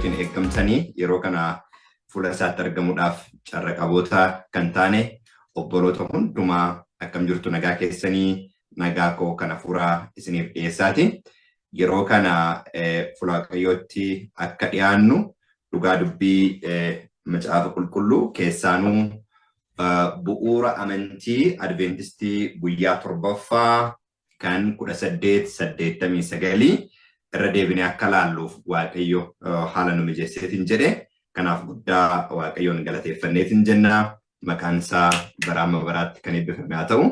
waaqayyootiin eeggamtanii yeroo kana fuula isaatti argamuudhaaf carra qaboota kan taane obboloota hundumaa akkam jirtu nagaa keessanii nagaa koo kana fuuraa isiniif dhiyeessaati. Yeroo kana fuula waaqayyootti akka dhiyaannu dhugaa dubbii macaafa qulqulluu keessaanuu bu'uura amantii Adventistii guyyaa torbaffaa kan 1889 irra deebinee akka laalluuf waaqayyo haala nu mijeesseetiin jedhe. Kanaaf guddaa waaqayyoon galateeffanneetiin jenna. Maqaan isaa bara amma baraatti kan eebbifame haa ta'u.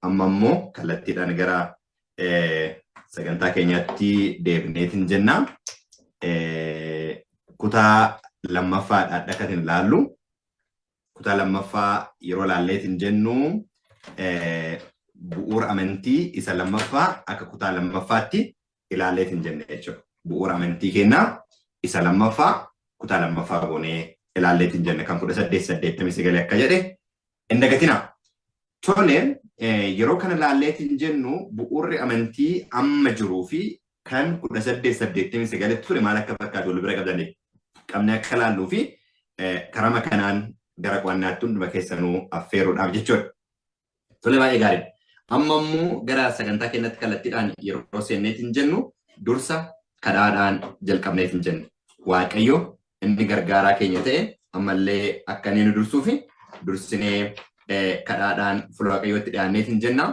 Amma immoo kallattiidhaan gara sagantaa keenyaatti deebineetiin jenna. Kutaa lammaffaadhaan dhaqatiin laallu. Kutaa lammaffaa yeroo laalleetiin jennu bu'uura amantii isa lammaffaa akka kutaa lammaffaatti ilaalleetiin jenne jechuudha. Bu'uura amantii keenyaa isa lammaffaa kutaa lammaffaa goonee ilaalleetiin jenne kan 1889 akka jedhe hin dagatinaa. Toleen yeroo kana laalleetiin jennu bu'uurri amantii amma jiruu fi kan 1889 ture maal akka fakkaatu wal bira qabnee akka laalluu fi karama kanaan gara qo'annaatti hunduma keessanuu affeeruudhaaf jechuudha. Tole baay'ee gaarii. Amma immoo gara sagantaa keenyatti kallattiidhaan yeroo seenneetiin jennu dursa kadhaadhaan jalqabneetiin jennu. Waaqayyo inni gargaaraa keenya ta'e ammallee akka inni nu dursuu fi dursinee kadhaadhaan fuula waaqayyootti dhiyaanneetiin jenna.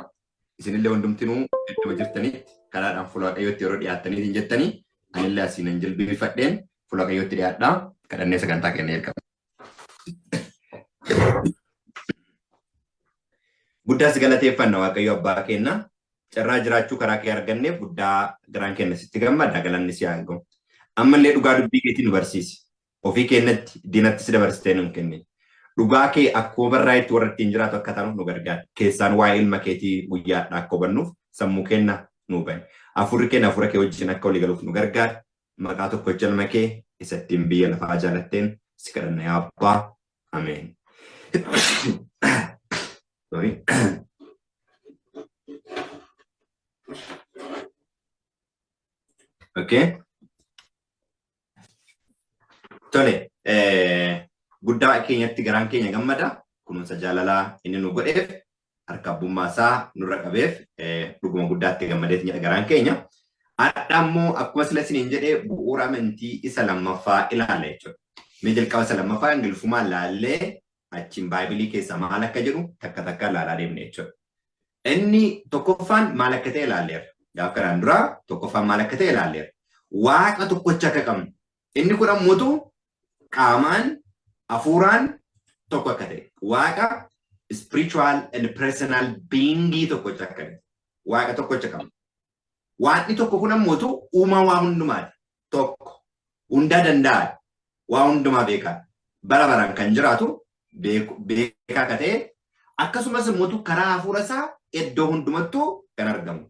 Isinillee hundumtinuu iddoo jirtanitti kadhaadhaan fuula waaqayyootti yeroo dhiyaattaniitiin jettanii anillee asiin jilbifadheen fuula waaqayyootti dhiyaadhaa kadhannee sagantaa keenya jalqabna. Guddaas galateeffanna waaqayyo abbaa keenya. Carraa jiraachuu karaa kee arganneef guddaa garaan keenya sitti gammada galanni si haa ga'u. Ammallee dhugaa dubbii keetii nu barsiisi. Ofii keenyatti diinatti si dabarsitee nu kenne. Dhugaa kee akkuma barraa'etti warra ittiin jiraatu akka taanuuf nu gargaara. Keessaan waa'ee ilma keetii guyyaadhaa akka hubannuuf sammuu keenya nu bane. Afurri keenya afura kee wajjin akka walii galuuf nu gargaara. Maqaa tokko ilma kee isa ittiin biyya lafaa jaalatteen si kadhanna yaa abbaa. Ameen. Sorry. Okay. Tole, guddaa keenyatti garaan keenya gammada. Kunuunsa jaalalaa inni nu godheef, harka abbummaa isaa nurra qabeef dhuguma guddaatti gammadeet jedha garaan keenya. Har'a immoo akkuma sila isiniin jedhee bu'uura amantii isa lammaffaa ilaalla jechuudha. Mee jalqaba isa lammaffaa ingilifumaan laallee achiin baayibilii keessa maal akka jedhu takka takka ilaalaa deemne jechuudha. Inni tokkoffaan maal akka ta'e ilaalleera. Gaafa kanaan dura tokkoffaan maal akka ta'e ilaalleera. Waaqa tokkocha akka qabnu. Inni kun ammoo qaamaan hafuuraan tokko akka ta'e. Waaqa spiritual and personal being tokkocha akka ta'e. Waaqa tokkocha qabnu. Waaqni tokko kun ammoo uumaa waa hundumaati. Tokko hunda danda'a. Waa hundumaa beekaa. Bara baraan kan jiraatu beekaa akka ta'e. Akkasumas immoo karaa hafuura isaa iddoo hundumattuu kan argamu.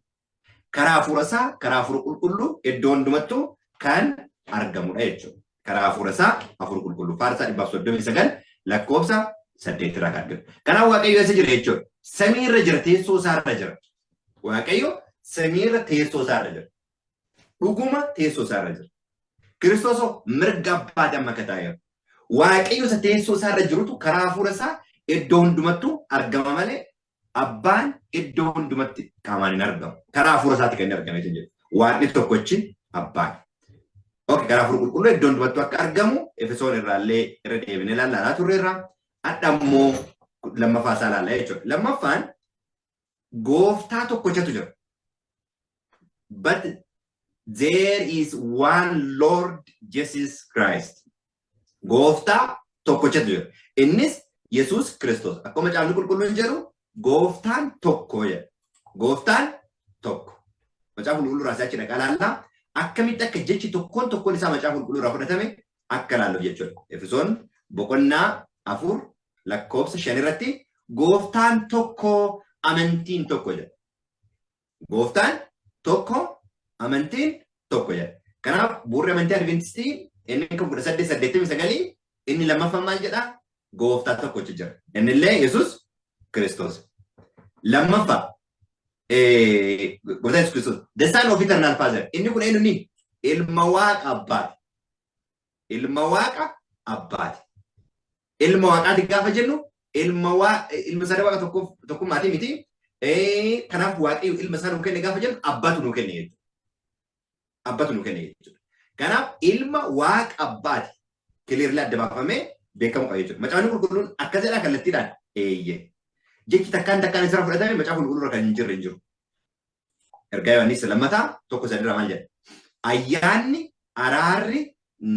Karaa hafuura isaa, karaa hafuura qulqulluu iddoo hundumattuu kan argamudha jechuudha. Karaa hafuura isaa, hafuura qulqulluu. Faarsaa 139 lakkoofsa 8 irraa kan argamu. Kanaaf Waaqayyo eessa jira jechuudha. Samii irra jira, teessoo isaa irra jira. Waaqayyo samii irra teessoo isaa irra jira. Dhuguma teessoo isaa irra jira. Kiristoos mirga abbaa damma akka taa'e. Waaqayyo isa teessoo isaa irra jirutu karaa hafuura isaa iddoo hundumattuu argama malee abbaan iddoo hundumatti qaamaan hin argamu. Karaa hafuura isaatti kan inni argame jechuudha. Waaqni tokkochi abbaan. Okay, karaa hafuura qulqulluu iddoo hundumattuu akka argamu Efesoon irraallee irra deebinee ilaalaa turre irraa adda immoo lammaffaa isaa ilaallaa jechuudha. Lammaffaan gooftaa tokkochatu jira. But there is one Lord Jesus Christ. Gooftaa tokkochatu jira. Innis Yesuus Kiristoos. Akkuma caafni qulqulluun jedhu gooftaan tokko jedha. Gooftaan tokko. Macaafa qulqulluu irraa si'achi dhaqaa ilaallaa. Akkamitti akka jechi tokkoon isaa macaafa qulqulluu irraa fudhatame akka ilaalluuf jechuudha. Efesoon boqonnaa 4 lakkoofsa 5 irratti gooftaan tokko amantiin tokko jedha. Gooftaan tokko amantiin tokko jedha. Kanaaf bu'uurri amantii Adventistii inni kan 1889 inni lammaffaan maal jedhaa? Gooftaa tokkochi jira. Innillee Yesuus Kiristoos. Lammaffaa gooftaa Yesuus Kiristoos. The Son of Eternal Father. Inni kun eenyuuni? Ilma Waaqa Abbaati. ilma waaqa abbaati. Ilma waaqaati gaafa jennu ilma sada waaqa tokkummaatii miti. Kanaaf waaqayyo ilma isaa nuu kenne gaafa jennu abbatu nuu kenne jechuudha. Abbatu nuu kenne jechuudha. Kanaaf ilma waaqa abbaati kiliirlee adda baafamee beekamu qaba jechuudha. Macaafni qulqulluun akkas jedhaa kallattiidhaan eeyyee. Jechi takkaan isirraa fudhatame macaafa qulqulluurra kan hin jirre hin jiru. Ergaa Yohaannis lammataa tokko sadirraa maal jedha? Ayyaanni araarri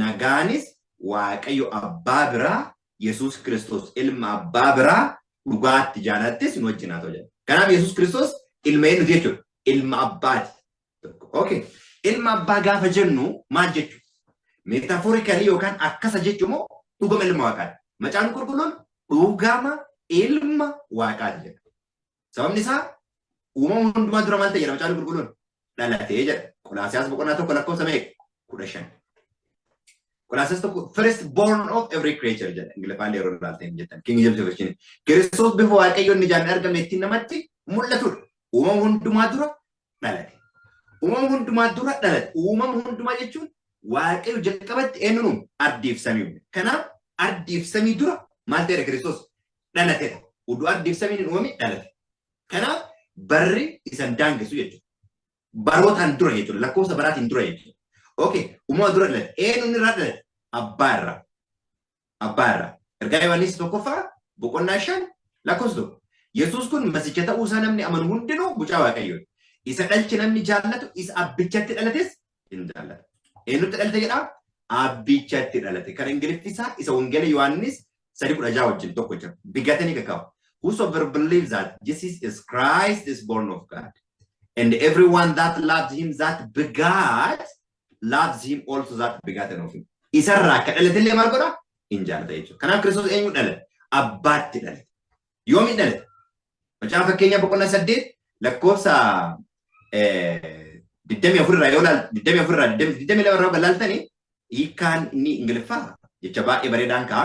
nagaanis waaqayyo abbaa biraa Yesuus Kiristoos ilma abbaa biraa dhugaatti jaalattis nu wajjin haa ta'u jedha. Kanaaf Yesuus Kiristoos ilma eenyuti jechuudha? Ilma abbaati. Okay. Ilma abbaa gaafa jennu maal jechuudha? Metaforikali yookaan akkasa jechuun immoo dhugama ilma waaqaati. Macaafni qulqulluun dhugama ilma waaqaati jedha. Sababni isaa uumama hundumaa dura maal ta'e jedha macaafni qulqulluun? Dhalatee jedha. Qolaasiyaas boqonnaa tokko lakkoofsa meeqa? 15. Qolaasiyaas tokko first born of every creature jedha. Ingiliffaan yeroo ilaalteen jettan. King James Version. Kiristoos bifa waaqayyoon ijaan argame ittiin namatti mul'atudha. Uumama hundumaa dura dhalate. Uumama hundumaa dura dhalate. Uumama hundumaa jechuun waaqayyo jalqabatti eenyuun ardiif samii. Kanaaf ardiif samii dura maal ta'edha Kiristoos? Dhalatedha. Utuu ardiif samiin hin uumame dhalate. Kanaaf barri isan daangessu jechuudha. Barootaan dura jechuudha. Lakkoofsa baraatiin dura jechuudha. Okay. Uumama dura dhalate. Eenyuun irraa dhalate? Abbaa irraa. Abbaa irraa. Ergaa Yohaannis tokkoffaa boqonnaa 5 lakkoofsa tokko. Yesuus kun masicha ta'uu isaa namni amanu hundinuu mucaa waaqayyooti. Isa dhalchi namni jaallatu isa abbichatti dhalates hin jaallatu. Eenyutti dhalate jedhaa? Abbichatti dhalate. Kan Ingiliffisaa isa wangeela Yohaannis 3:16 wajjin tokko jira. Bigatanii kakaawu. Whosoever believes that Jesus is Christ is born of God. And everyone that loves him that begat loves him also that begotten of him. Isarraa akka dhalatillee maal godhaa? Hin jaallata jechuudha. Kanaaf Kiristoos eenyu dhalate? Abbaatti dhalate. Yoomi dhalate? Macaafa fakkeenyaa boqonnaa 8 lakkoofsa 24 irraa yoo ilaaltu 22 irraa ilaaltanii hiikkaan inni Ingiliffaa jecha baay'ee bareedaan ka'a.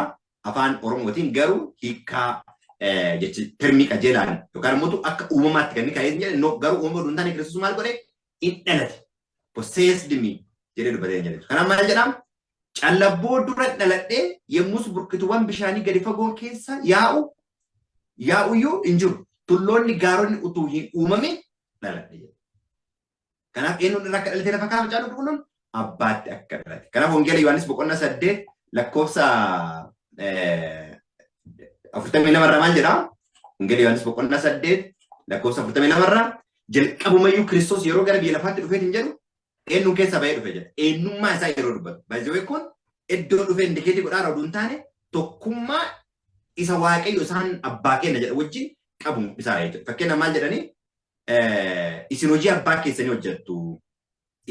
Afaan Oromootiin garuu hiikkaa jechi termii qajeelaan yookaan immoo akka uumamaatti kan inni kaa'ee jedhe garuu uumama dhuunfaan Kiristoos maal godhe? In dhalate. Possessed me jedhee dubbatee jedhe. Kanaaf maal jedhama? Callabboo dura dhaladhee yemmus burqituuwwan bishaanii gadi fagoo keessa yaa'uyyuu hin jiru. Tulloonni gaaronni utuu hin uumamin dhaladhe. Kanaaf eenyuun irraa akka dhalatee lafa kaa'ama macaafni qulqulluun? Abbaatti akka dhalate. Kanaaf wangeela Yohaannis boqonnaa 8 lakkoofsa 42 irraa maal jedhaa? Wangeela Yohaannis boqonnaa 8 lakkoofsa 42 irraa jalqabumayyuu Kiristoos yeroo gara biyya lafaatti dhufee hin jedhu eenyuun keessa bahee dhufe jedha. Eenyummaa isaa yeroo dubbatu. Baay'ee kun iddoo dhufee indikeetii godhaa oduu hin taane tokkummaa isa waaqayyo isaan abbaa kenna jedha wajjin qabu isaa jechuudha. Fakkeenyaaf maal jedhanii? Isin hojii abbaa keessanii hojjettu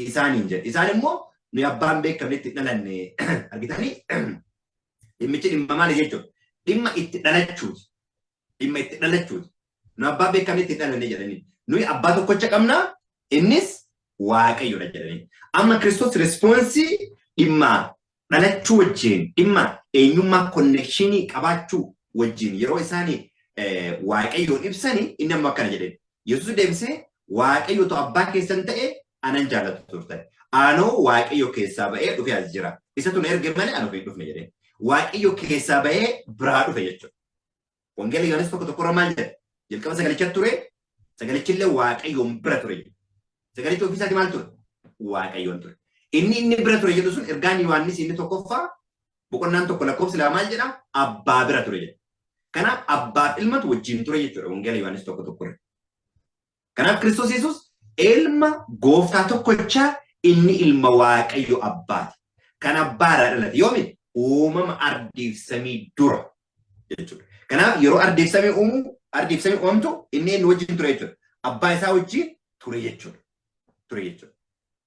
isaaniin jedhe. Isaan immoo nuyi abbaan beekamne itti dhalanne argitanii dhimmichi dhimma maali jechuudha? Dhimma itti dhalachuuti. Dhimma itti dhalachuuti. Nu abbaa beekamne itti dhalanne jedhanii. Nuyi abbaa tokkocha qabnaa innis waaqayyoodha jedhanii. Amma Kiristoos respoonsii dhimma dhalachuu wajjin dhimma eenyummaa konnekshinii qabaachuu wajjin yeroo isaanii waaqayyoon ibsanii inni amma akkana jedheen. Yesuus deebisee waaqayyotu abbaa keessan ta'e anan jaallatu turtan. Anoo waaqayyo keessaa ba'ee dhufee as jira. Isatu na erge malee anoo hin dhufne jedheen. Waaqayyo keessaa ba'ee biraa dhufe jechuudha. Wangeela Yohaannis tokko maal jedha? Jalqaba sagalicha ture. Sagalichillee waaqayyoon bira ture. Sagalichi ofiisaati maal ture? Waaqayyoon ture. Inni bira ture jedhu sun ergaan Yohaannis inni tokkoffaa boqonnaan tokko lakkoofsi lama maal jedha? Abbaa bira ture jedha. Kanaaf abbaaf ilmatu wajjin ture jechuudha wangeela Yohaannis tokko. Kanaaf Kiristoos Yesuus ilma gooftaa tokkochaa inni ilma waaqayyo abbaati. Kan abbaarraa dhalate yoomi uumama ardiif samii dura jechuudha. Kanaaf yeroo ardiif samii uumamtu inni wajjin ture jechuudha. Abbaa isaa wajjin ture jechuudha.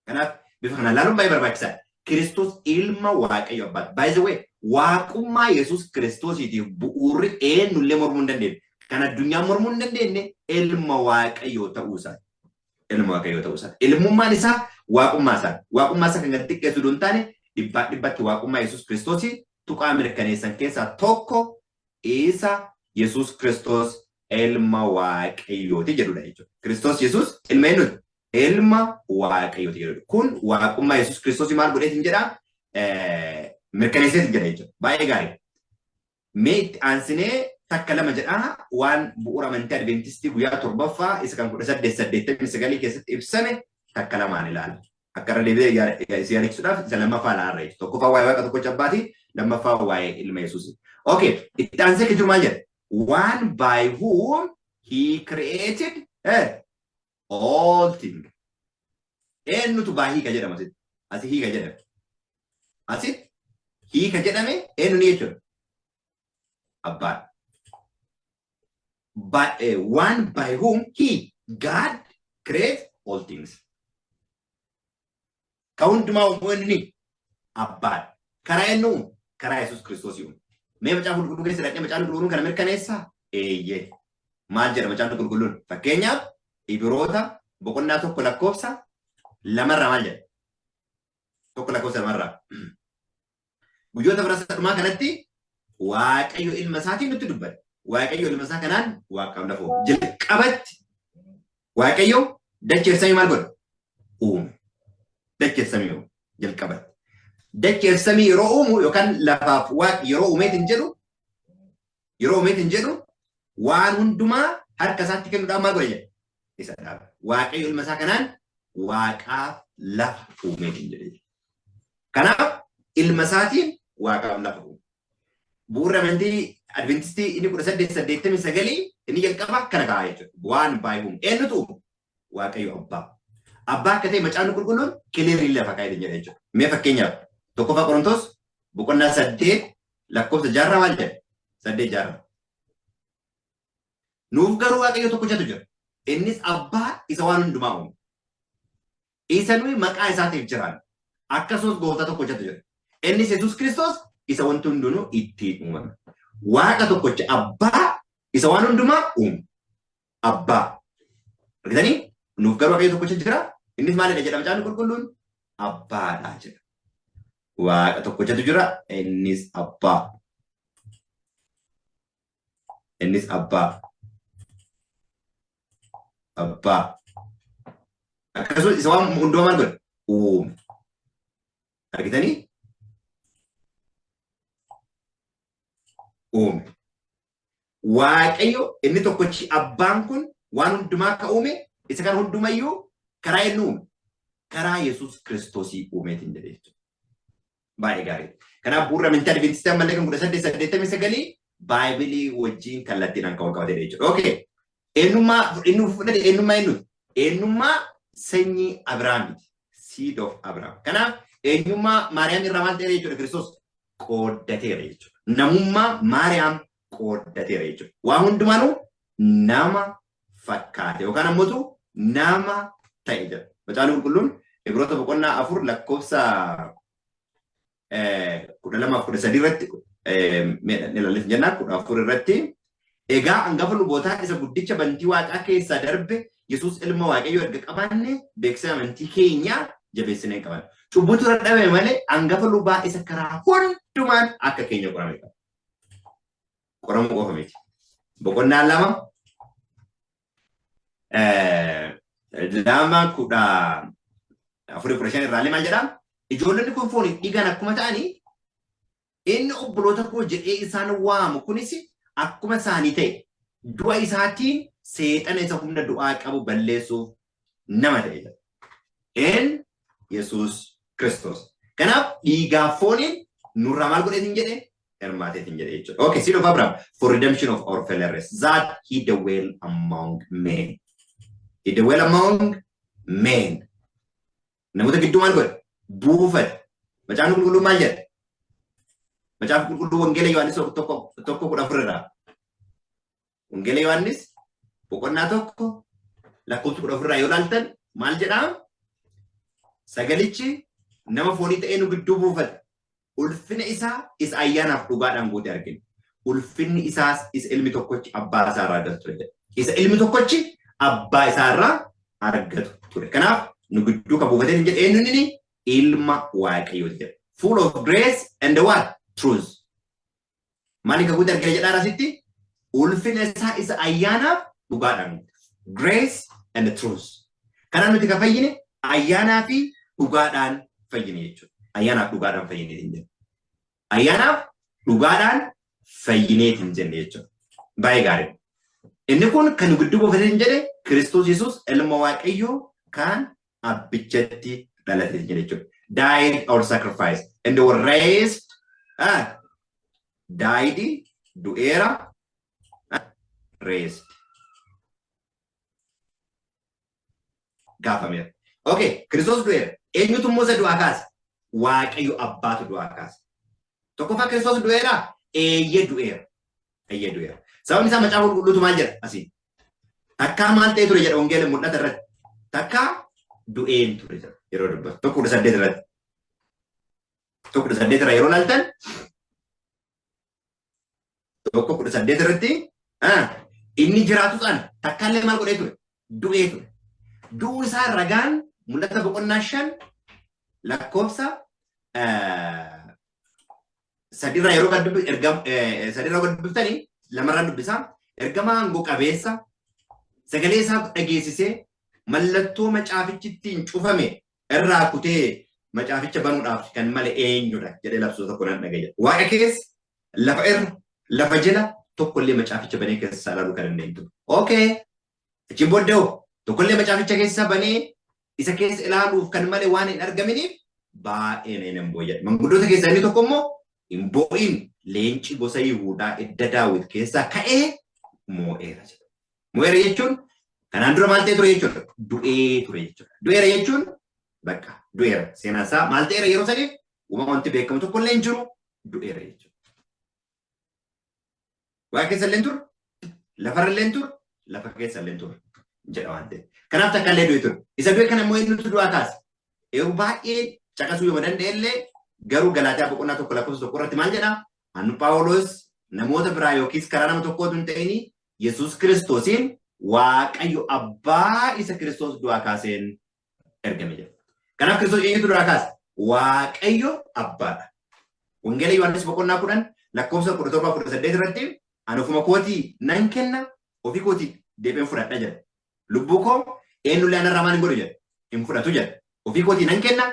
Kanaaf bifa kanaan ilaaluun baay'ee barbaachisaadha. Kiristoos ilma waaqayyo abbaati. By the way, waaqummaa Yesuus Kiristoosiitiif bu'uurri eenyullee mormuu hin dandeenye. Kan addunyaan mormuu hin dandeenye ilma waaqayyoo ta'uu isaati. Ilmummaan isaa waaqummaa isaati. Waaqummaa isaa kan gadi xiqqeessu hin taane dhibbatti waaqummaa Yesuus Kiristoosii tuqaa mirkaneessan keessaa tokko isa Yesuus Kiristoos ilma waaqayyooti jedhudha jechuudha. Kiristoos Yesuus ilma eenyuti? Ilma waaqayyooti jedhudha. Kun waaqummaa Yesuus Kiristoosii maal godheetiin jedhaa? mirkaneessee jedha jechuudha. Baay'ee gaarii. Mee itti aansinee takka lama jedhaa waan bu'uura amantii Adventistii guyyaa torbaffaa isa kan 1889 keessatti ibsame takka lamaan ilaala. Akka irra deebi'ee si yaadachiisuudhaaf isa lammaffaa ilaalla. Tokkoffaa waa'ee waaqa tokkicha abbaatii, lammaffaa waa'ee ilma Yesuusi. Okay, itti aansee kan jiru maal jedha? One by whom he created all things. Eenyutu baa hiika jedhama asitti? Asi hiika jedhame. Asitti hiika jedhame eenyu ni jechuudha? Abbaan. But one by whom he, God, creates all things. Kaundumaa uummanni ni abbaan. Karaa eenyu? Karaa Yesuus Kiristoos uume. Mee macaafa qulqulluu keessa dhaqnee macaafa qulqulluun kana mirkaneessaa? Eeyyee. Maal jedha macaafa qulqulluun? Fakkeenyaaf Ibroota boqonnaa 1 lakkoofsa 2 maal jedha? 1 lakkoofsa 2. Guyyoota biraasa dhumaa kanatti Waaqayyo ilma isaatiin nutti dubbate. Waaqayyo ilma isaa kanaan Waaqaaf lafa uume. Jalqabatti Waaqayyo dachee samii maal godhe? Uume. Dachee samii uume jalqabatti. Dachee samii yeroo uumu yookaan lafaaf Waaqi yeroo uumeetiin jedhu waan hundumaa harka isaatti kennuudhaan maal godhe jedhe? Isa dhaabe. Waaqayyo ilma isaa kanaan Waaqaaf lafa uumeetiin jedhe. Kanaaf ilma isaatiin Waaqaaf lafa uume. Bu'uura amantii Adventistii inni 1889 inni jalqaba kana kaa'aa jechuudha. Waan baay'uun eenyutu uume? Waaqayyo abbaa. Abbaa akka ta'e macaafni qulqulluun kiliirii lafa kaa'ee jedha jechuudha. Mee fakkeenyaaf tokkoffaa Qorontos boqonnaa 8 lakkoofsa 6 maal jedha? 8:6. Nuuf garuu Waaqayyo tokkichatu jira. Innis abbaa isa waan hundumaa uume. Isa nuyi maqaa isaatiif jiraan. Akkasumas gooftaa tokkichatu jira. Innis Yesuus Kiristoos isa wanti hundinuu ittiin uumame. Waaqa tokkicha abbaa isa waan hundumaa uume. Abbaa. Argitanii? Nuuf garuu Waaqayyo tokkicha jira. Innis maalidha jedha macaafni qulqulluun? Abbaadha jedha. Waaqa tokkichatu jira. Innis abbaa. Innis abbaa. Abbaa. Akkasumas isa waan hundumaa maal godhe? Uume. Argitanii? Uume. Waaqayyo inni tokkichi abbaan kun waan hundumaa akka uume isa kan hundumayyuu karaa inni uume karaa Yesuus Kiristoosii uumeetiin jedhe jechuudha. Baay'ee gaarii. Kanaaf bu'uura amantii Adventistii ammallee kan 1889 Baayibilii wajjin kallattiidhaan kan wal qabatedha jechuudha. Okay. Eenyummaa sanyii Abrahaamiti. Seed of Abraham. Kanaaf eenyummaa Maariyaam irraa maal ta'e jechuudha Kiristoos qooddateera jechuudha. Namummaa Maariyaam qooddateera jechuudha. Waan hundumaanuu nama fakkaate yookaan ammoo nama ta'e jedha. Macaafni qulqulluun Ibroota boqonnaa 4 lakkoofsa 12-13 irratti ilaallee jennaan 14 irratti egaa hangafa lubootaa isa guddicha bantii Waaqaa keessaa darbe Yesuus ilma Waaqayyo erga qabaanne beeksisa amantii keenya jabeessinee qaban. Cubbutu irra dhabe malee hangafa lubaa isa karaa hundumaan akka keenya qorame qaba. Qoramuu qofa miti. Boqonnaa 2:4-15 irraallee maal jedhaa? Ijoollonni kun fooniif dhiigaan akkuma ta'anii inni obboloota koo jedhee isaan waamu kunis akkuma isaanii ta'e du'a isaatiin seexana isa humna du'aa qabu balleessuuf nama ta'e jedha. Yesuus Kiristoos. Kanaaf dhiigaaf fooniin nurraa maal godheetiin jedhee? Hirmaateetiin jedhee jechuudha. Okay, seed of Abraham for redemption of our fellow race that he dwell among men. He dwell among men. Namoota gidduu maal godhe? Buufate. Macaafni qulqulluun maal jedha? Macaafni qulqulluu Wangeela Yohaannis 1:14 irraa. Wangeela Yohaannis boqonnaa 1 lakkoofsa 14 irraa yoo ilaaltan maal jedhaa? Sagalichi nama foonii ta'ee nu gidduu buufate. Ulfina isaa isa ayyaanaaf dhugaadhaan guute argina. Ulfinni isaas isa ilmi tokkichi abbaa isaa irraa argatu ture. Isa ilmi tokkichi abbaa isaa irraa argatu ture. Kanaaf nu gidduu kan buufatee hin jedhe eenyuun ilma Waaqayyooti jedha. Full of grace and what? Truth. Maaliif kan guute argina jedhaa asitti? Ulfina isaa isa ayyaanaaf dhugaadhaan guute. Grace and truth. Kanaan nuti kan fayyine ayyaanaa fi dhugaadhaan fayyine jechuudha. Ayyaanaaf dhugaadhaan fayyine hin jedhu. ayyaanaaf dhugaadhaan fayyineet hin jenne jechuudha. Baay'ee gaarii. Inni kun kan gidduu buufatee hin jedhe Kiristoos Yesuus ilma Waaqayyoo kan abbichatti dhalate hin jedhe jechuudha. Died or sacrificed and they were raised. Died, du'eera, raised. Gaafameera. Okay, Kiristoos du'eera. Eenyutu immoo isa du'aa kaase? Waaqayyo abbaatu du'aa kaase. Tokkoffaa Kiristoos du'eera, eeyyee du'eera. Eeyyee du'eera. Sababni isaa macaafa qulqulluutu maal jedha asii? Takkaa maal ta'e ture jedha wangeela mul'ata irratti. Takkaa du'een ture jedha yeroo dubbatu. 1:8 irratti. 1:8 irra yeroo laaltan 1:8 irratti inni jiraatu sana takkaallee maal godhee ture? Du'ee ture. Du'uu isaa ragaan mul'ata boqonnaa 5 lakkoofsa sadirraa yeroo gad dubbiftanii lamarraa dubbisaa ergamaa aangoo qabeessa sagalee isaa dhageessisee mallattoo macaafichittiin cufame irraa kutee macaaficha banuudhaaf kan malee eenyudha jedhee labsuu tokko nan dhagaye. Waaqa keessa lafa irra lafa jala tokkollee macaaficha banee keessa ilaaluu kan dandeenyu. Okay. Achiin booddee tokkollee macaaficha keessa banee isa keessa ilaaluuf kan malee waan hin argaminiif baay'ee nan booyyadha. Manguddoota keessaa inni tokko immoo hin boo'in leenci gosa Yihuudaa edda Daawit keessaa ka'ee moo'eera jedha. Moo'eera jechuun kanaan dura maal ta'e ture jechuudha? Du'ee ture jechuudha. Du'eera jechuun bakka du'eera. Seenaan isaa maal ta'eera yeroo saniif uumama wanti beekamu tokkollee hin jiru du'eera jechuudha. Waaqa keessa illee ture, lafarra illee ture, lafa keessa illee ture jedha waan ta'eef. Kanaaf takka illee du'e ture. Isa du'e kana immoo eenyutu du'aa kaase? Yeroo baay'ee caqasuu yoo danda'e illee garuu Galaataa boqonnaa 1:1 irratti maal jedha? Annu Phaawulos namoota biraa yookiis karaa nama tokkootu hin ta'ini Yesuus Kiristoosiin Waaqayyo abbaa isa Kiristoos du'aa kaaseen ergame jedha. Kanaaf Kiristoos eenyutu du'aa kaase? Waaqayyo abbaadha. Wangeela Yohaannis boqonnaa 10 lakkoofsa 17-18 irratti ani ofuma kootii nan kenna ofii kootii deebiin fudhadha jedha. Lubbuu koo eenyullee anarraa maal hin godhu jedha. Hin fudhatu jedha. Ofii kootii nan kenna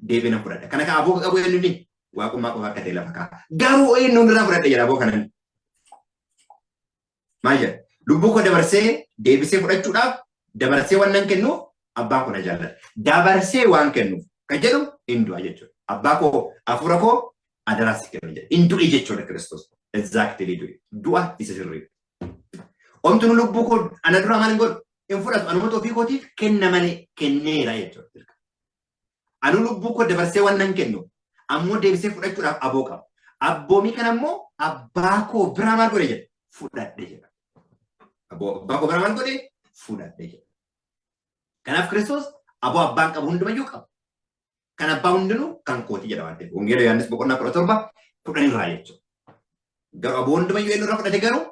deebiin nan fudhadha. Kana kan aboo qabu eenyuuni? Waaqummaa qofa akka ta'e lafa kaa'a. Garuu eenyu irraa fudhadha jedha aboo kanan. Maal jedha? Lubbuu koo dabarsee deebisee fudhachuudhaaf dabarsee waan nan kennuuf abbaan koo na jaallata. Dabarsee waan kennuuf kan jedhu hin du'a jechuudha. Abbaa koo hafuura koo adaraas kennu jedha. Hin du'i jechuudha Kiristoos. Exactly du'i. Du'a isa sirrii. Omtu nu lubbuu koo ana dura maal hin godhu? Hin fudhatu. Anumatu ofii kootiif kenna malee kenneera jechuudha. Anu lubbuu koo dabarsee waan nan kennu ammoo deebisee fudhachuudhaaf aboo qaba. Abboomii kana immoo abbaa koo biraa maal godhe jedha? Fudhadhe jedha. Abbaa koo biraa maal godhe? Fudhadhe jedha. Kanaaf Kiristoos aboo abbaan qabu hundumayyuu qaba. Kan abbaa hundinuu kan kooti jedha waan ta'eef. Wangeela Yohaannis boqonnaa 17 irraa jechuudha. Garuu aboo hundumayyuu eenyu irraa fudhate garuu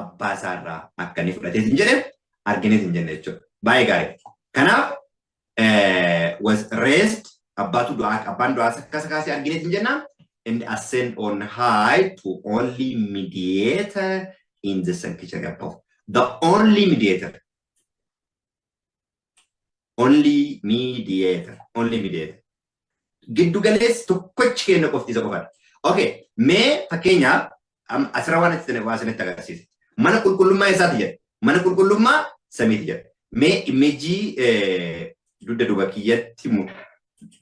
abbaa isaa irraa akka inni fudhatee hin jedhee argineet hin jenne jechuudha. Baay'ee gaarii. Kanaaf was raised abbaan du'aa akkas kaasee argineet hin jennaan and ascend on high to only mediator in the sanctuary above. The only mediator. Only mediator. Only mediator. Giddu galeessi tokkochi kenna qofti isa qofaadha. Okay, mee fakkeenyaaf asirra waan isinitti agarsiisa. Mana qulqullummaa eessaati jedha? Mana qulqullummaa samiiti jedha. Mee imeejii dugda duuba kiyyatti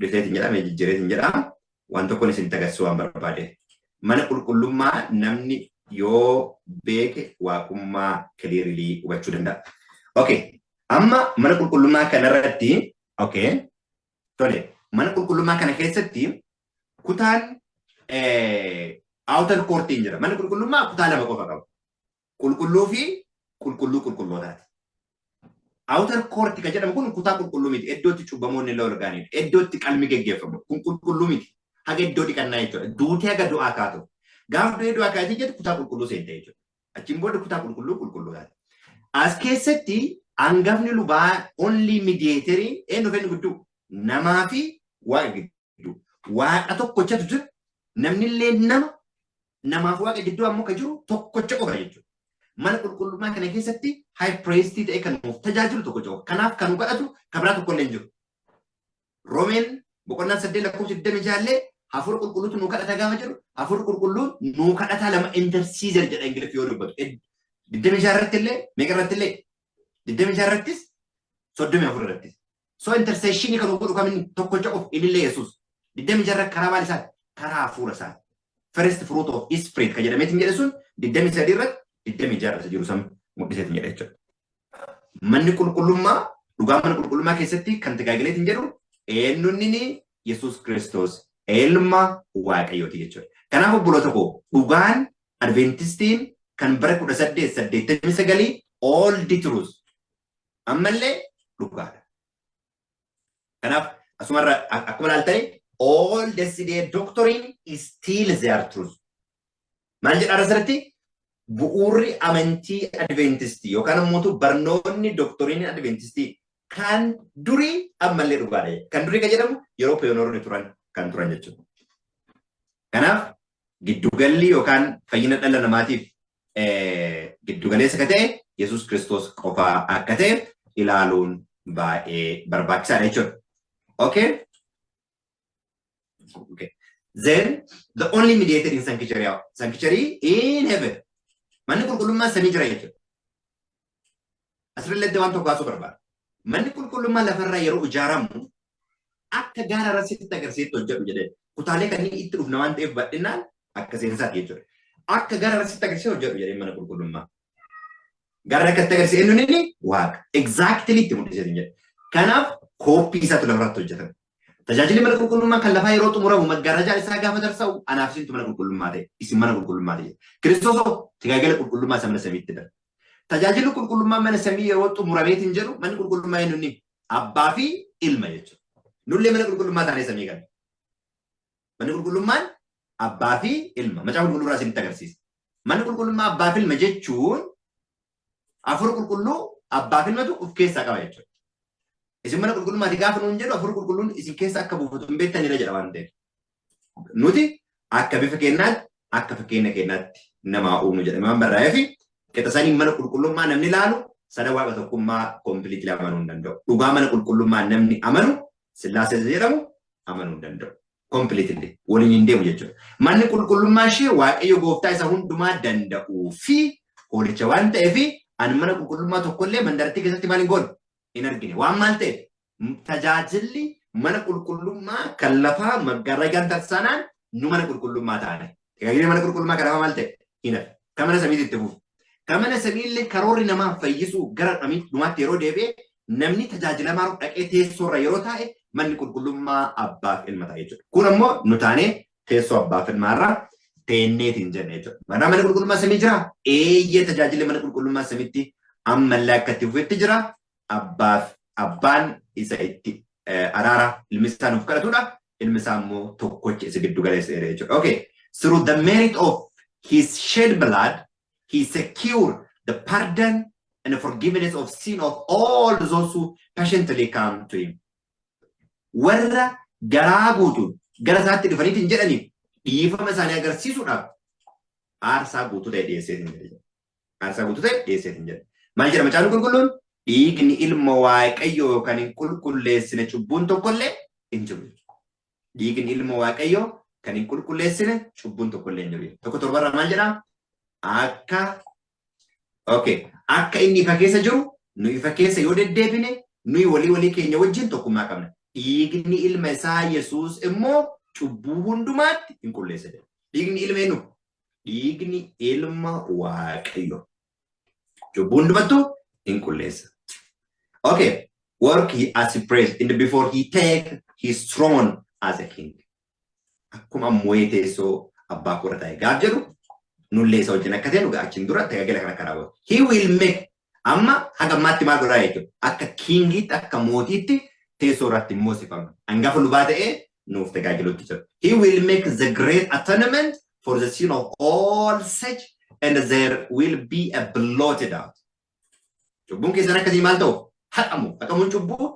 dhufeetiin jedhama, jijjiireetiin jedhama. Waan tokkoon isinitti agarsiisuu waan barbaade. Mana qulqullummaa namni yoo beeke waaqummaa kiliirilii hubachuu danda'a. Okay, amma mana qulqullummaa kanarratti okay, tole. Mana qulqullummaa kana keessatti kutaan outer courtiin jira. Mana qulqullummaa kutaa lama qofa qaba. Qulqulluu fi qulqullootaati. Outer court kan jedhamu kun kutaa qulqulluu miti. Iddootti cubbamoonni illee olgaanidha. Iddootti qalmi geggeeffamu. Kun qulqulluu miti. Haga iddoo dhiqannaa jechuudha. Duutee haga du'aa kaatu. Gaafa du'ee du'aa kaatii jettu kutaa qulqulluu seente jechuudha. Achiin booda kutaa qulqullootaati. As keessatti hangafni lubaa only mediatoriin eenyu fenni gudduu namaa fi waaqa gidduu. Waaqa tokkochatu jira. Namni illee namaaf waaqa gidduu ammoo kan jiru tokkocha qofa jechuudha. Mana qulqullummaa kana keessatti high priest ta'e kan nuuf tajaajilu tokkocha qofa. Kanaaf kan godhatu kan biraa tokko illee hin jiru. Roomeen boqonnaa 8 lakkoofsa 26 Hafuura qulqulluutu nuu kadhata gaafa jedhu hafuura qulqulluun nuu kadhata lama intercessor jedha Ingiliffii yoo dubbatu. 26 irratti illee meeqa irratti illee 26 irrattis 34 irrattis. So intercession kan godhu kamin tokkocha of ilillee Yesuus. 26 irratti karaa maal isaati? Karaa hafuura isaati. First fruit of his spirit kan jedhameetiin jedhe sun 23 irratti 26 irratti jiru sam mul'iseetiin jedha jechuudha. Manni qulqullummaa dhugaa mana qulqullummaa keessatti kan tajaajileetiin jedhu eenyunnini Yesuus Kiristoos ilma Waaqayyooti jechuudha. Kanaaf obboloota koo dhugaan Adventistiin kan bara 1889 all the truth ammallee dhugaadha. Kanaaf asumarra akkuma ilaaltanii all the doctrine is still their truth. Maal jedha asirratti bu'uurri amantii Adventistii yookaan immoo barnoonni doctrine Adventistii kan durii ammallee dhugaadha. Kan durii kan jedhamu yeroo pioneeronni turan kan turan jechuudha. Kanaaf giddugalli yookaan fayyina dhala namaatiif giddugaleessa akka ta'e Yesuus Kiristoos qofaa akka ta'e ilaaluun baay'ee barbaachisaadha jechuudha. Okay? Okay. Then the only mediator in sanctuary in heaven. Manni qulqullummaa samii jira jechuudha. Asirratti waan tokko kaasuu barbaada. Manni qulqullummaa lafarraa yeroo ijaaramu akka gaara rasitti agarsiistu hojjetu jedhee kutaalee kanneen itti dhufna waan ta'eef badhinaan akka seensaati jechuudha. Akka gaara rasitti agarsiistu hojjetu jedhee mana qulqullummaa. Gaara akkatti agarsiisu inni waaqa. Exactly itti mul'iseetiin jedhe. Kanaaf kooppii isaatu lafarratti hojjetame. Tajaajilli mana qulqullummaa kan lafaa yeroo xumuramu maggaarajaa isaa gaafa darsa'u anaaf isintu mana qulqullummaa ta'e isin mana qulqullummaa ta'e. Kiristoosoo tajaajila qulqullummaa isa mana samiitti dha. Tajaajilli qulqullummaa mana samii yeroo xumurameetiin jedhu manni qulqullummaa inni abbaa fi ilma jechuudha. Nullee mana qulqullummaa taanee samii qabna. Manni qulqullummaan abbaa fi ilma. Macaa qulqullummaa isinitti agarsiisa. Manni qulqullummaa abbaa fi ilma jechuun hafuura qulqulluu abbaa fi ilmatu of keessaa qaba jechuudha. Isin mana qulqullummaati gaafa nuun jedhu hafuura qulqulluun isin keessa akka buufatu hin beektanidha jedha waan ta'eef. Nuti akka bifa keenyaatti akka fakkeenya keenyaatti namaa uumnu jedhame waan barraa'ee fi qixa sanii mana qulqullummaa namni ilaalu sada waaqa tokkummaa kompiliitii amanuu hin danda'u. Dhugaa mana qulqullummaa namni amanu Sillaasee jedhamu amanuu hin danda'u. Kompiliitii waliin hin deemu jechuudha. Manni qulqullummaa ishee Waaqayyo gooftaa isa hundumaa danda'uu fi hoolicha waan ta'eef ani mana qulqullummaa tokkollee mandarattii keessatti maal hin goone hin argine. Waan maal ta'eef tajaajilli mana qulqullummaa kan lafaa maggaarrajaan tarsaanaan nu mana qulqullummaa ta'an. Tajaajilli mana qulqullummaa kan lafaa maal ta'e hin hafe. Kan mana samiitti itti fufu. Kan mana samiillee karoorri namaa fayyisuu gara dhumaatti yeroo deebi'e namni tajaajilamaa dhaqee teessoorra yeroo taa'e manni qulqullummaa abbaaf ilma ta'a jechuudha. Kun ammoo nu taanee teessoo abbaaf ilmaarraa teenneetiin jenne jechuudha. Mana qulqullummaa samii jira. Eeyyee tajaajilli mana qulqullummaa samiitti ammallee akka itti fufetti jira. Abbaan isa itti araara ilmi isaa nuuf kadhatudha. Ilmi isaa immoo tokkocha isa giddu galeessa jechuudha. Okay. Through the merit of his shed blood, he secured the pardon and the forgiveness of sin of all those who patiently come to him. Warra garaa guutuun gara isaatti dhufaniitiin jedhaniif dhiifama isaanii agarsiisuudhaaf aarsaa guutuu ta'e dhiyeesseetiin jedhe. Aarsaa guutuu ta'e dhiyeesseetiin jedhe. Maal jedhama Macaafni Qulqulluun? Dhiigni ilma Waaqayyoo kan hin qulqulleessine cubbuun tokkollee hin jiru. Dhiigni ilma Waaqayyoo kan hin qulqulleessine cubbuun tokkollee hin jiru. Tokko torbarraa maal jedhaa? Akka inni ifa keessa jiru nu ifa keessa yoo deddeebine nuyi walii keenya wajjin tokkummaa qabna. Dhiigni ilma isaa Yesuus immoo cubbuu hundumaatti hin qulleessine. Dhiigni ilma eenyu? Dhiigni ilma Waaqayyoo. Cubbuu hundumattuu hin qulleessa. Okay, work as he prays in the before he take his throne as a king. Akkuma ammoo teessoo abbaa kora ta'e gaaf jedhu nullee isa wajjin akka ta'e nu achiin dura tajaajila kana raawwatu. He will make amma haga ammaatti maal godhaa jechuudha. Akka kingiitti akka mootiitti teessoo irratti moosifama. Hangafa lubaa ta'ee nuuf tajaajilutti jira. He will make the great atonement for the sin of all such and there will be a blotted out. Cubbuun keessan akkasii maal ta'u? Haqamuun cubbuu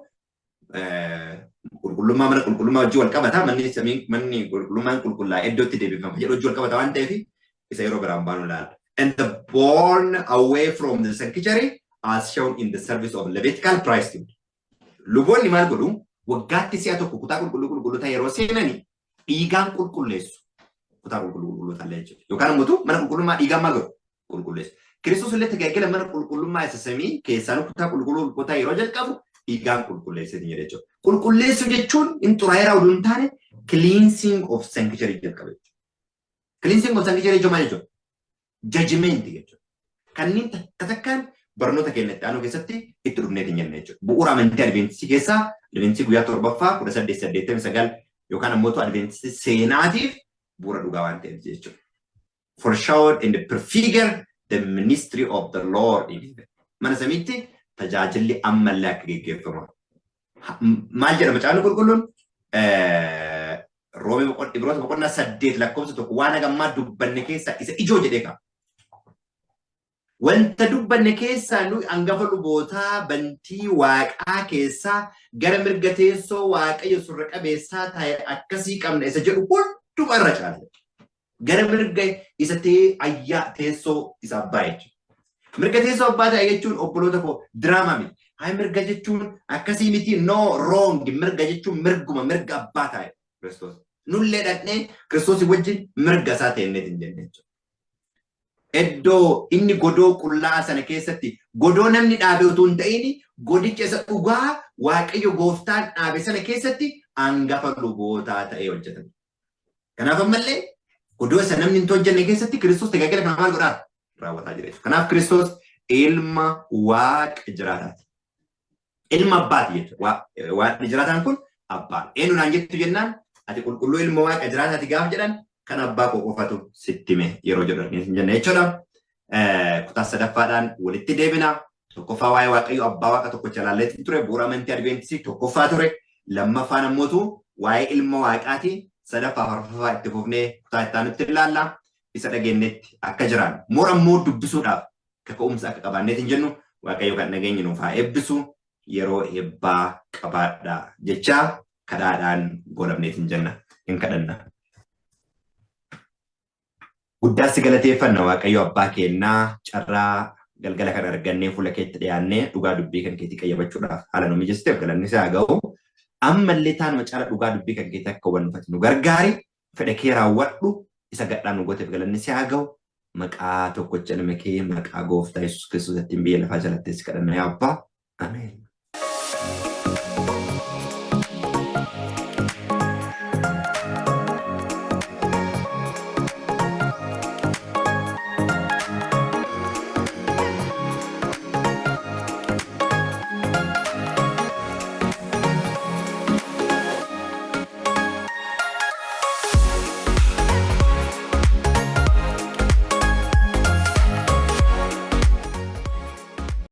qulqullummaa mana qulqullummaa wajjin wal qabata. Manni qulqullummaan qulqullaa'ee iddootti deebifama jedhu wajjin wal qabata waan ta'eef isa yeroo biraan baanu ilaala. And the born away from the sanctuary as shown in the service of Levitical priesthood. Luboonni maal godhu? Waggaatti si'a tokko kutaa qulqulluu qulqulloota yeroo seenanii dhiigaan qulqulleessu kutaa qulqulluu talee jechuudha. Yookaan immoo mana qulqullummaa dhiigaan maal godhu qulqulleessu. Kiristoos illee tajaajila mana qulqullummaa isa samii keessaan kutaa qulqulluu kutaa yeroo jalqabu dhiigaan qulqulleessiti jedha jechuudha. Qulqulleessu jechuun in xuraa'eeraa oduu hin taane cleansing of sanctuary jalqaba jechuudha. Cleansing of sanctuary jechuun maal jechuudha? Judgment jechuudha. Kanneen takkaan barnoota keenyatti aanuu keessatti itti dhufneeti hin jenne jechuudha. Bu'uura amantii Adventistii keessaa Adventistii guyyaa 7ffaa 1889 yookaan ammoo Adventistii seenaatiif bu'uura dhugaa waan ta'eef jechuudha. Foreshadowed and prefigured the ministry of the Lord in heaven. Mana samiitti tajaajilli ammallee akka geggeeffamu. Maal jedhama caafni qulqulluun? Roomee Ibroota boqonnaa 8 lakkoofsa 1 waan hagammaa dubbanne keessaa isa ijoo jedhee qaba. Wanta dubbanne keessaa nu hangafa lubootaa bantii waaqaa keessaa gara mirga teessoo waaqayyo surra qabeessaa ta'e akkasii qabna isa jedhu hunduma irra caala. Gara mirga isa ta'e ayyaa teessoo isa abbaa jechuudha. Mirga teessoo abbaa ta'e jechuun obboloota koo diraamaa miti. Haa mirga jechuun akkasii miti no wrong mirga jechuun mirguma mirga abbaa ta'e Kiristoos. Nullee dhaqnee Kiristoosii wajjin mirga isaa ta'e inni hin jenne jechuudha. Eddoo inni godoo qullaa sana keessatti godoo namni dhaabe utuu hin ta'in godicha isa dhugaa waaqayyo gooftaan dhaabe sana keessatti hangafa lubootaa ta'ee hojjetame. Kanaaf ammallee godoo isa namni hin hojjenne keessatti Kiristoos tajaajila kana maal godhaa raawwataa jira. Kanaaf Kiristoos ilma waaqa jiraataati. Ilma abbaati jechuudha. Waaqni jiraataan kun abbaa. Eenyuudhaan jettu jennaan ati qulqulluu ilma waaqa jiraataati gaaf jedhan kan abbaa koo qofatu sittime yeroo jedhan hin jenne jechuudha. Kutaa sadaffaadhaan walitti deebina. Tokkoffaa waa'ee waaqayyo abbaa waaqa tokkocha ilaalleetti ture. Bu'uura amantii Adventistii tokkoffaa ture. Lammaffaan ammootu waa'ee ilma waaqaati. Sadaffaa farfaffaa itti fufnee kutaa itti aanutti ilaalla. Isa dhageenyetti akka jiraan. Moora immoo dubbisuudhaaf kaka'umsa akka qabaanneet hin jennu waaqayyo kan dhageenye nuuf haa eebbisu yeroo eebbaa qabaadhaa jechaa kadhaadhaan godhamneet hin jenna. Hin kadhanna. Guddaas galateeffanna waaqayyo abbaa keenyaa carraa galgala kan argannee fuula keetti dhiyaannee dhugaa dubbii kan keetti qayyabachuudhaaf haala nu mijeessiteef galanni isaa ga'u. Ammallee taanuma caala dhugaa dubbii kan keetti akka hubannu nu gargaari. Fedha kee raawwadhu isa gadhaan nu gooteef galanni isaa ga'u. Maqaa tokkocha nama kee maqaa gooftaa Yesuus Kiristoos ittiin biyya lafaa jalatti kadhanna yaa abbaa. Ameen.